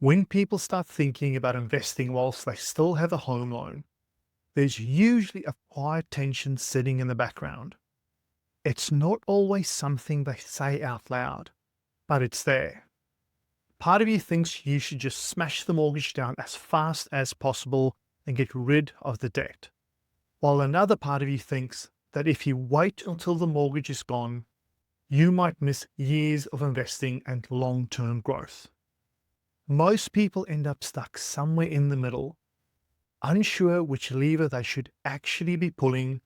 When people start thinking about investing whilst they still have a home loan, there's usually a quiet tension sitting in the background. It's not always something they say out loud, but it's there. Part of you thinks you should just smash the mortgage down as fast as possible and get rid of the debt, while another part of you thinks that if you wait until the mortgage is gone, you might miss years of investing and long-term growth. Most people end up stuck somewhere in the middle, unsure which lever they should actually be pulling,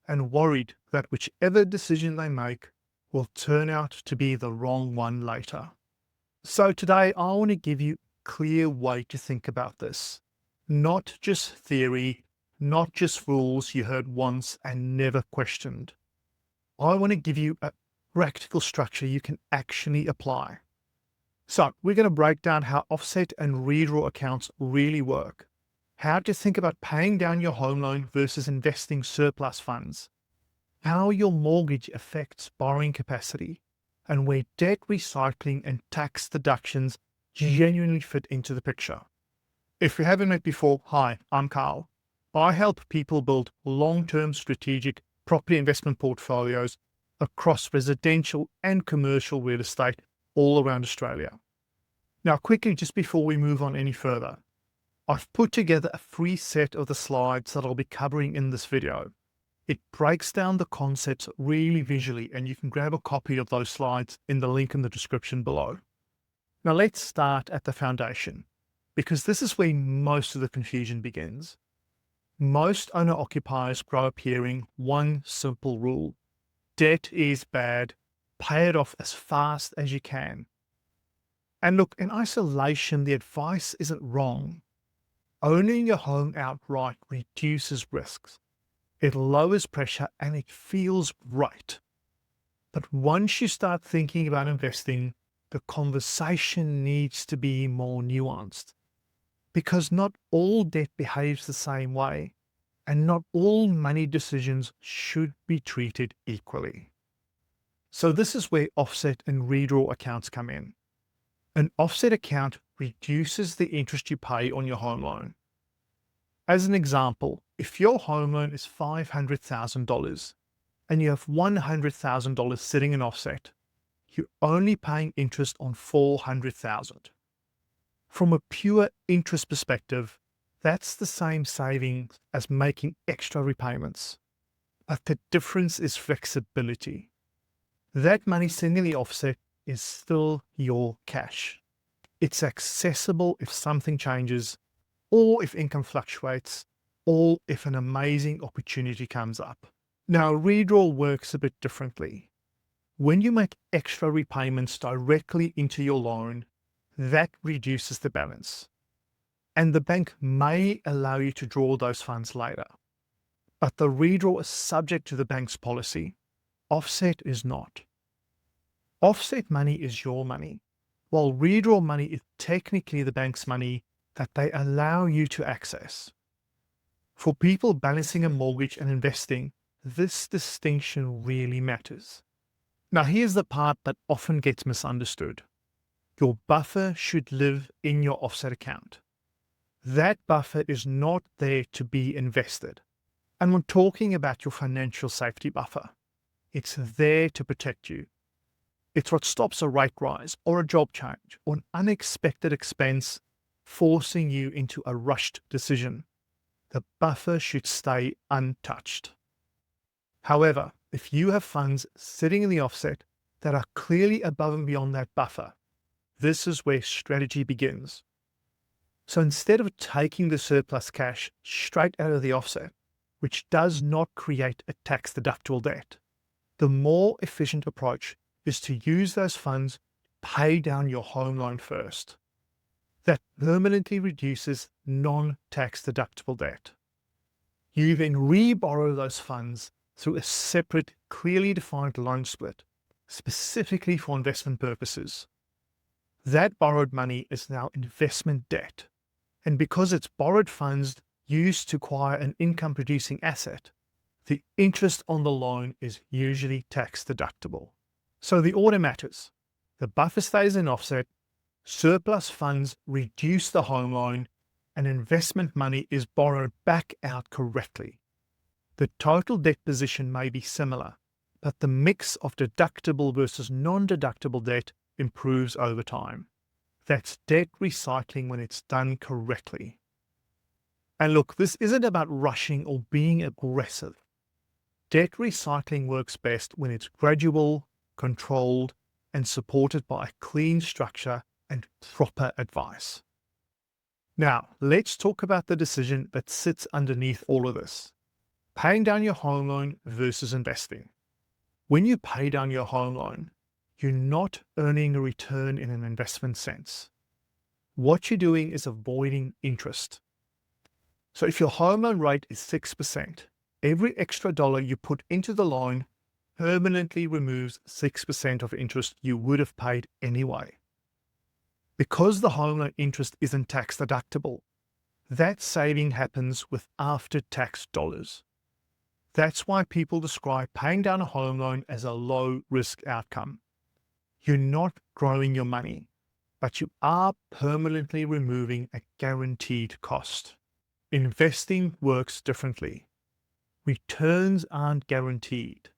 and worried that whichever decision they make will turn out to be the wrong one later. So today I want to give you a clear way to think about this. Not just theory, not just rules you heard once and never questioned. I want to give you a practical structure you can actually apply. So we're going to break down how offset and redraw accounts really work, how to think about paying down your home loan versus investing surplus funds, how your mortgage affects borrowing capacity, and where debt recycling and tax deductions genuinely fit into the picture. If you haven't met before, hi, I'm Karl. I help people build long-term strategic property investment portfolios across residential and commercial real estate all around Australia. Now, quickly, just before we move on any further, I've put together a free set of the slides that I'll be covering in this video. It breaks down the concepts really visually, and you can grab a copy of those slides in the link in the description below. Now, let's start at the foundation, because this is where most of the confusion begins. Most owner-occupiers grow up hearing one simple rule: debt is bad, pay it off as fast as you can. And look, in isolation, the advice isn't wrong. Owning your home outright reduces risks. It lowers pressure and it feels right. But once you start thinking about investing, the conversation needs to be more nuanced. Because not all debt behaves the same way, and not all money decisions should be treated equally. So this is where offset and redraw accounts come in. An offset account reduces the interest you pay on your home loan. As an example, if your home loan is $500,000 and you have $100,000 sitting in offset, you're only paying interest on $400,000. From a pure interest perspective, that's the same savings as making extra repayments. But the difference is flexibility. That money sitting in the offset is still your cash. It's accessible if something changes, or if income fluctuates, or if an amazing opportunity comes up. Now, redraw works a bit differently. When you make extra repayments directly into your loan, that reduces the balance. And the bank may allow you to draw those funds later. But the redraw is subject to the bank's policy. Offset is not. Offset money is your money, while redraw money is technically the bank's money that they allow you to access. For people balancing a mortgage and investing, this distinction really matters. Now, here's the part that often gets misunderstood. Your buffer should live in your offset account. That buffer is not there to be invested. And when talking about your financial safety buffer, it's there to protect you. It's what stops a rate rise or a job change or an unexpected expense forcing you into a rushed decision. The buffer should stay untouched. However, if you have funds sitting in the offset that are clearly above and beyond that buffer, this is where strategy begins. So instead of taking the surplus cash straight out of the offset, which does not create a tax-deductible debt, the more efficient approach is to use those funds to pay down your home loan first. That permanently reduces non-tax deductible debt. You then re-borrow those funds through a separate, clearly defined loan split, specifically for investment purposes. That borrowed money is now investment debt, and because it's borrowed funds used to acquire an income-producing asset, the interest on the loan is usually tax deductible. So the order matters. The buffer stays in offset, Surplus funds reduce the home loan and investment money is borrowed back out correctly. The total debt position may be similar, but the mix of deductible versus non-deductible debt improves over time. That's debt recycling when it's done correctly. And look, this isn't about rushing or being aggressive. Debt recycling works best when it's gradual, controlled, and supported by a clean structure and proper advice. Now, let's talk about the decision that sits underneath all of this. Paying down your home loan versus investing. When you pay down your home loan, you're not earning a return in an investment sense. What you're doing is avoiding interest. So if your home loan rate is 6%, every extra dollar you put into the loan permanently removes 6% of interest you would have paid anyway. Because the home loan interest isn't tax deductible, that saving happens with after-tax dollars. That's why people describe paying down a home loan as a low-risk outcome. You're not growing your money, but you are permanently removing a guaranteed cost. Investing works differently. Returns aren't guaranteed.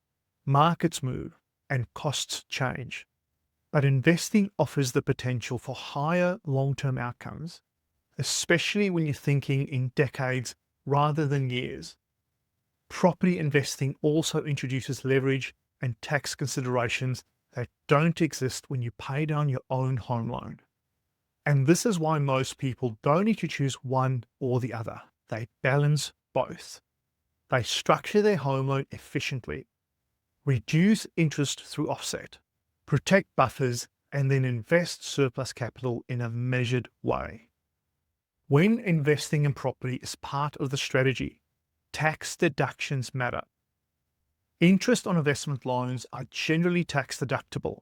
Markets move and costs change. But investing offers the potential for higher long-term outcomes, especially when you're thinking in decades rather than years. Property investing also introduces leverage and tax considerations that don't exist when you pay down your own home loan. And this is why most people don't need to choose one or the other. They balance both. They structure their home loan efficiently, reduce interest through offset, protect buffers, and then invest surplus capital in a measured way. When investing in property is part of the strategy, tax deductions matter. Interest on investment loans are generally tax deductible,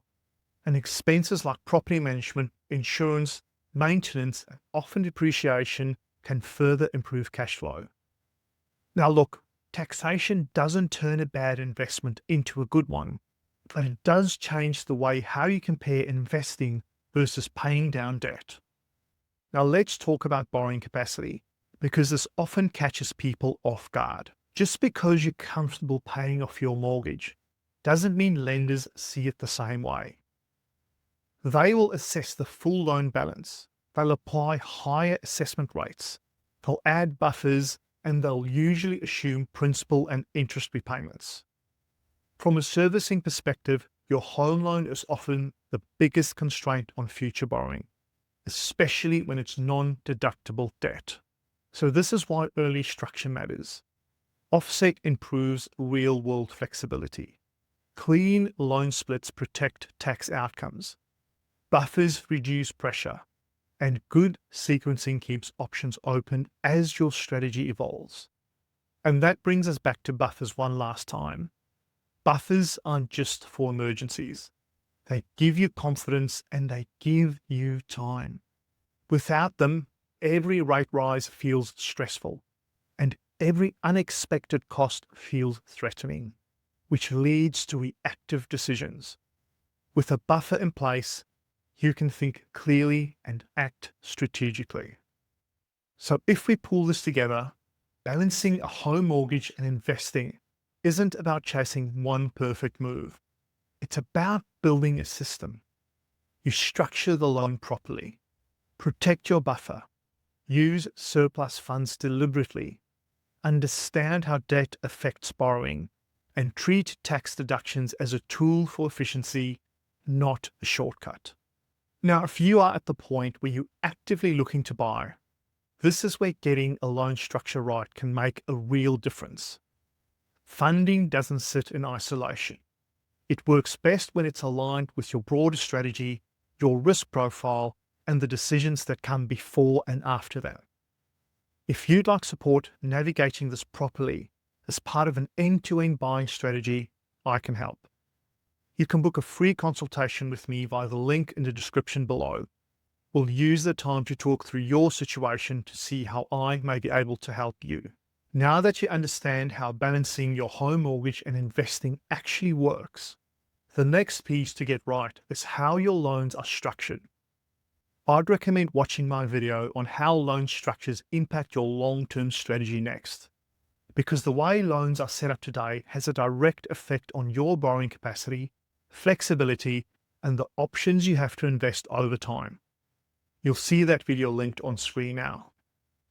and expenses like property management, insurance, maintenance, and often depreciation can further improve cash flow. Now look, taxation doesn't turn a bad investment into a good one, but it does change the way how you compare investing versus paying down debt. Now let's talk about borrowing capacity, because this often catches people off guard. Just because you're comfortable paying off your mortgage doesn't mean lenders see it the same way. They will assess the full loan balance, they'll apply higher assessment rates, they'll add buffers, and they'll usually assume principal and interest repayments. From a servicing perspective, your home loan is often the biggest constraint on future borrowing, especially when it's non-deductible debt. So this is why early structure matters. Offset improves real-world flexibility. Clean loan splits protect tax outcomes. Buffers reduce pressure. And good sequencing keeps options open as your strategy evolves. And that brings us back to buffers one last time. Buffers aren't just for emergencies. They give you confidence and they give you time. Without them, every rate rise feels stressful and every unexpected cost feels threatening, which leads to reactive decisions. With a buffer in place, you can think clearly and act strategically. So if we pull this together, balancing a home mortgage and investing isn't about chasing one perfect move. It's about building a system. You structure the loan properly, protect your buffer, use surplus funds deliberately, understand how debt affects borrowing, and treat tax deductions as a tool for efficiency, not a shortcut. Now, if you are at the point where you're actively looking to buy, this is where getting a loan structure right can make a real difference. Funding doesn't sit in isolation. It works best when it's aligned with your broader strategy, your risk profile, and the decisions that come before and after that. If you'd like support navigating this properly as part of an end-to-end buying strategy, I can help. You can book a free consultation with me via the link in the description below. We'll use the time to talk through your situation to see how I may be able to help you. Now that you understand how balancing your home mortgage and investing actually works, the next piece to get right is how your loans are structured. I'd recommend watching my video on how loan structures impact your long-term strategy next, because the way loans are set up today has a direct effect on your borrowing capacity, flexibility, and the options you have to invest over time. You'll see that video linked on screen now.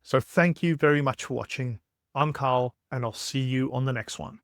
So thank you very much for watching. I'm Karl, and I'll see you on the next one.